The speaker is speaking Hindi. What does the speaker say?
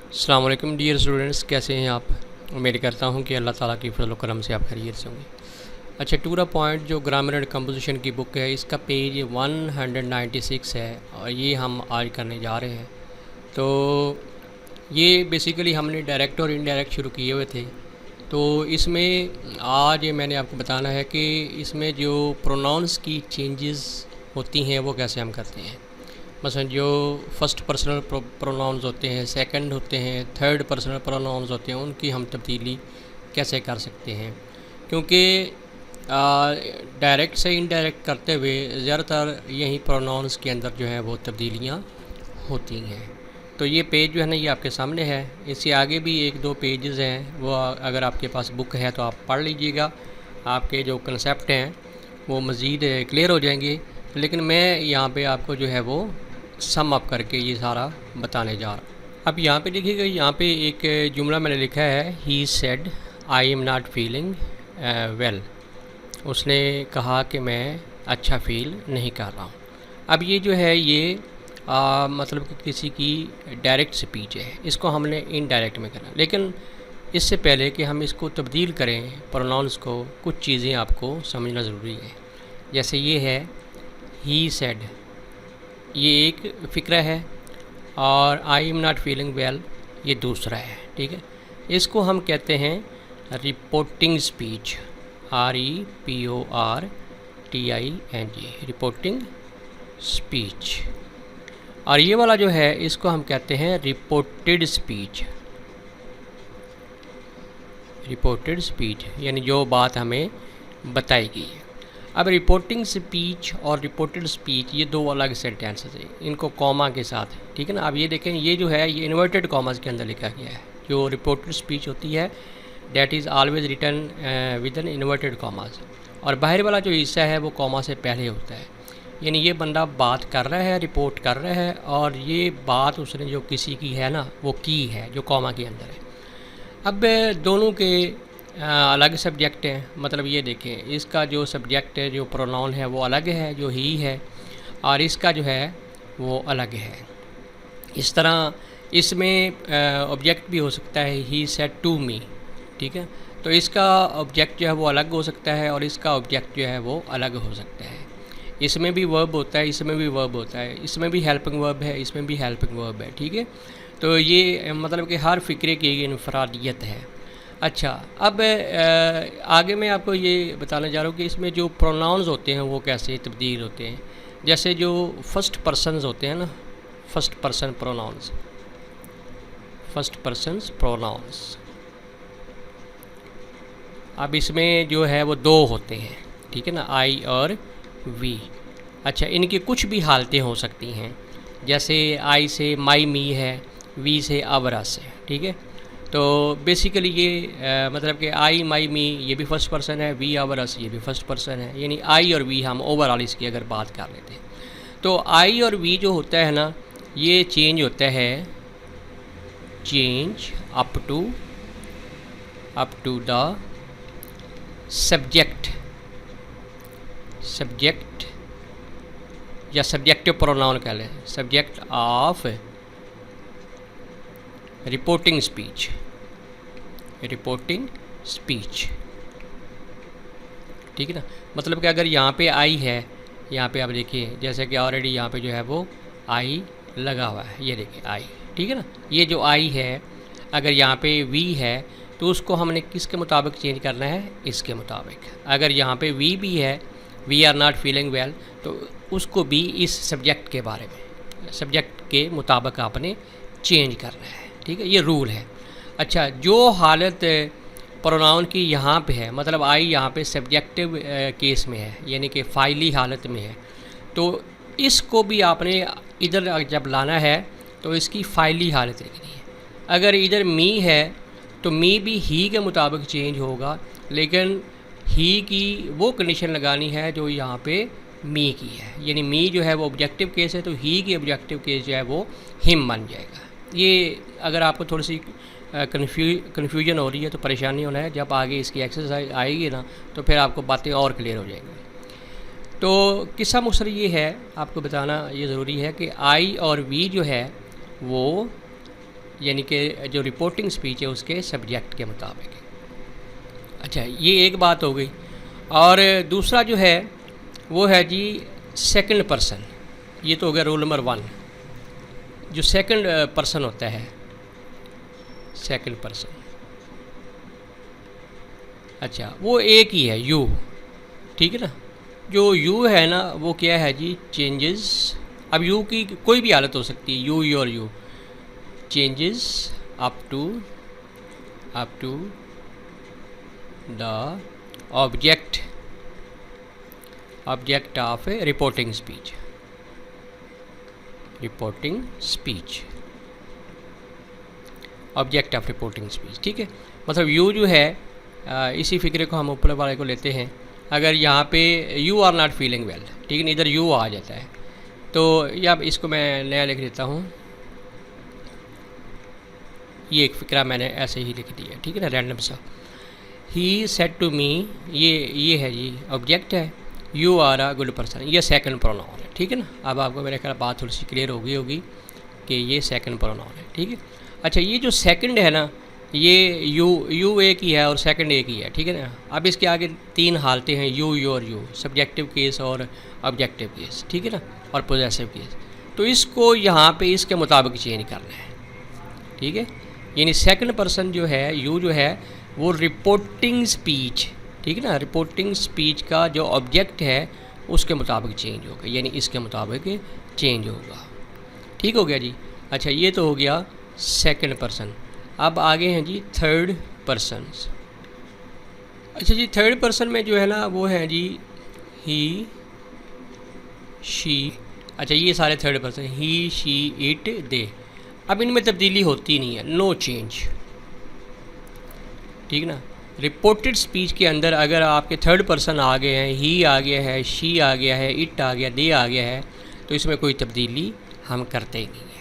अस्सलाम वालेकुम डियर स्टूडेंट्स, कैसे हैं आप। उम्मीद करता हूं कि अल्लाह ताला की फजल करम से आप खैरियत से होंगे। अच्छा, टू द पॉइंट जो ग्रामर एंड कंपोजिशन की बुक है, इसका पेज 196 है और ये हम आज करने जा रहे हैं। तो ये बेसिकली हमने डायरेक्ट और इनडायरेक्ट शुरू किए हुए थे। तो इसमें आज मैंने आपको बताना है कि इसमें जो प्रोनाउंस की चेंजेस होती हैं वो कैसे हम करते हैं। मसलन जो फर्स्ट पर्सनल प्रोनाउंस होते हैं, सेकंड होते हैं, थर्ड पर्सनल प्रोनाउंस होते हैं, उनकी हम तब्दीली कैसे कर सकते हैं। क्योंकि डायरेक्ट से इनडायरेक्ट करते हुए ज़्यादातर यही प्रोनाउंस के अंदर जो है वो तब्दीलियाँ होती हैं। तो ये पेज जो है ना, ये आपके सामने है। इससे आगे भी एक दो पेजेस हैं, वो अगर आपके पास बुक है तो आप पढ़ लीजिएगा। आपके जो कंसेप्ट हैं वो मज़ीद क्लियर हो जाएंगे। लेकिन मैं यहाँ पे आपको जो है वो सम अप करके ये सारा बताने जा रहा हूँ। अब यहाँ पे देखिएगा, यहाँ पे एक जुमला मैंने लिखा है, he said I am not feeling well. उसने कहा कि मैं अच्छा फील नहीं कर रहा हूँ। अब ये जो है ये मतलब कि किसी की डायरेक्ट स्पीच है, इसको हमने इनडायरेक्ट में करना। लेकिन इससे पहले कि हम इसको तब्दील करें प्रोनाउंस को, कुछ चीज़ें आपको समझना ज़रूरी है। जैसे ये है ही सेड, ये एक फ़िक्रा है, और I am not feeling well ये दूसरा है। ठीक है, इसको हम कहते हैं reporting speech, REPORTING, reporting speech. और ये वाला जो है इसको हम कहते हैं रिपोर्टेड स्पीच। रिपोर्टेड स्पीच यानी जो बात हमें बताई गई है। अब रिपोर्टिंग स्पीच और रिपोर्टेड स्पीच ये दो अलग सेंटेंसेस हैं, इनको कॉमा के साथ, ठीक है ना। अब ये देखें, ये जो है ये इन्वर्टेड कॉमास के अंदर लिखा गया है। जो रिपोर्टेड स्पीच होती है that is always written with an inverted commas, और बाहर वाला जो हिस्सा है वो कॉमा से पहले होता है। यानी ये बंदा बात कर रहा है, रिपोर्ट कर रहा है, और ये बात उसने जो किसी की है ना वो की है, जो कॉमा के अंदर है। अब दोनों के अलग सब्जेक्ट हैं। मतलब ये देखें, इसका जो सब्जेक्ट है, जो प्रोनाउन है वो अलग है, जो ही है, और इसका जो है वो अलग है। इस तरह इसमें ऑब्जेक्ट भी हो सकता है, ही सेड टू मी। ठीक है, तो इसका ऑब्जेक्ट जो है वो अलग हो सकता है और इसका ऑब्जेक्ट जो है वो अलग हो सकता है। इसमें भी वर्ब होता है, इसमें भी वर्ब होता है, इसमें भी हेल्पिंग वर्ब है, इसमें भी हेल्पिंग वर्ब है। ठीक है, तो ये मतलब कि हर फ़िक्रे की इनफरादियत है। अच्छा, अब आगे मैं आपको ये बताने जा रहा हूँ कि इसमें जो प्रोनाउंस होते हैं वो कैसे तब्दील होते हैं। जैसे जो फर्स्ट पर्सन्स होते हैं ना, first person pronouns, first persons pronouns. अब इसमें जो है वो दो होते हैं, ठीक है ना, आई और वी। अच्छा, इनकी कुछ भी हालतें हो सकती हैं। जैसे आई से माई मी है, वी से अवरस है। ठीक है, तो बेसिकली ये मतलब कि आई माई मी ये भी फर्स्ट पर्सन है, वी आवर अस ये भी फर्स्ट पर्सन है। यानी आई और वी हम ओवरऑल इसकी अगर बात कर लेते हैं तो आई और वी जो होता है ना, ये चेंज होता है, change up to the subject, subject या सब्जेक्टिव प्रोनाउन कह लें, subject of reporting speech, reporting speech. ठीक है ना, मतलब कि अगर यहाँ पे आई है, यहाँ पे आप देखिए जैसे कि ऑलरेडी यहाँ पे जो है वो आई लगा हुआ है, ये देखिए आई। ठीक है ना, ये जो आई है अगर यहाँ पे वी है तो उसको हमने किसके मुताबिक चेंज करना है, इसके मुताबिक। अगर यहाँ पे वी भी है, we are not feeling well, तो उसको भी इस सब्जेक्ट के बारे में, सब्जेक्ट के मुताबिक आपने चेंज करना है। ठीक है, ये रूल है। अच्छा, जो हालत प्रोनाउन की यहाँ पे है, मतलब आई यहाँ पे सब्जेक्टिव केस में है, यानी कि फ़ाइली हालत में है, तो इसको भी आपने इधर जब लाना है तो इसकी फ़ाइली हालत लिखनी है। अगर इधर मी है तो मी भी ही के मुताबिक चेंज होगा, लेकिन ही की वो कंडीशन लगानी है जो यहाँ पे मी की है। यानी मी जो है वो ऑब्जेक्टिव केस है, तो ही की ऑब्जेक्टिव केस जो है वो हिम बन जाएगा। ये अगर आपको थोड़ी सी कन्फ्यूजन हो रही है तो परेशानी होना है, जब आगे इसकी एक्सरसाइज आएगी ना तो फिर आपको बातें और क्लियर हो जाएंगी। तो किस्सा मुसर ये है, आपको बताना ये ज़रूरी है कि आई और वी जो है वो यानी कि जो रिपोर्टिंग स्पीच है उसके सब्जेक्ट के मुताबिक। अच्छा, ये एक बात हो गई। और दूसरा जो है वो है जी सेकंड पर्सन। ये तो हो गया रूल नंबर 1। जो सेकंड पर्सन होता है, सेकंड पर्सन, अच्छा वो एक ही है, यू, ठीक है ना। जो यू है ना वो क्या है जी, चेंजेस। अब यू की कोई भी हालत हो सकती है, you your you, changes up to the object of a reporting speech, object of reporting speech, ठीक है। मतलब यू जो है, इसी फिक्रे को हम ऊपर वाले को लेते हैं। अगर यहाँ पे you are not feeling well, ठीक है ना, इधर यू आ जाता है, तो या इसको मैं नया लिख देता हूँ। ये एक फिक्रा मैंने ऐसे ही लिख दिया, ठीक है ना, रैंडम सा। ही सेड टू मी, ये है जी ऑब्जेक्ट है, you are a good person, ये सेकंड प्रोनाउन है, ठीक है ना। अब आपको मेरे ख्याल बात थोड़ी सी क्लियर हो गई होगी कि ये सेकंड प्रोनाउन है, ठीक है। अच्छा, ये जो सेकंड है ना, ये यू एक ही है और सेकंड एक ही है, ठीक है ना। अब इसके आगे 3 हालतें हैं, you your you, subjective case और ऑब्जेक्टिव केस, ठीक है ना, और पोजेसिव केस। तो इसको यहाँ पे इसके मुताबिक चेंज करना है, ठीक है। यानी सेकंड पर्सन जो है, यू जो है, वो रिपोर्टिंग स्पीच, ठीक है ना, रिपोर्टिंग स्पीच का जो ऑब्जेक्ट है उसके मुताबिक चेंज होगा, यानी इसके मुताबिक चेंज होगा, ठीक हो गया जी। अच्छा, ये तो हो गया सेकंड पर्सन। अब आगे हैं जी थर्ड पर्सन। अच्छा जी, थर्ड पर्सन में जो है ना वो है जी ही, शी। अच्छा, ये सारे third person, he, she, it, they. अब इनमें तब्दीली होती नहीं है, नो चेंज, ठीक ना। रिपोर्टेड स्पीच के अंदर अगर आपके थर्ड पर्सन आ गए हैं, ही आ गया है, शी आ गया है, इट आ गया, दे आ गया है, तो इसमें कोई तब्दीली हम करते ही नहीं हैं।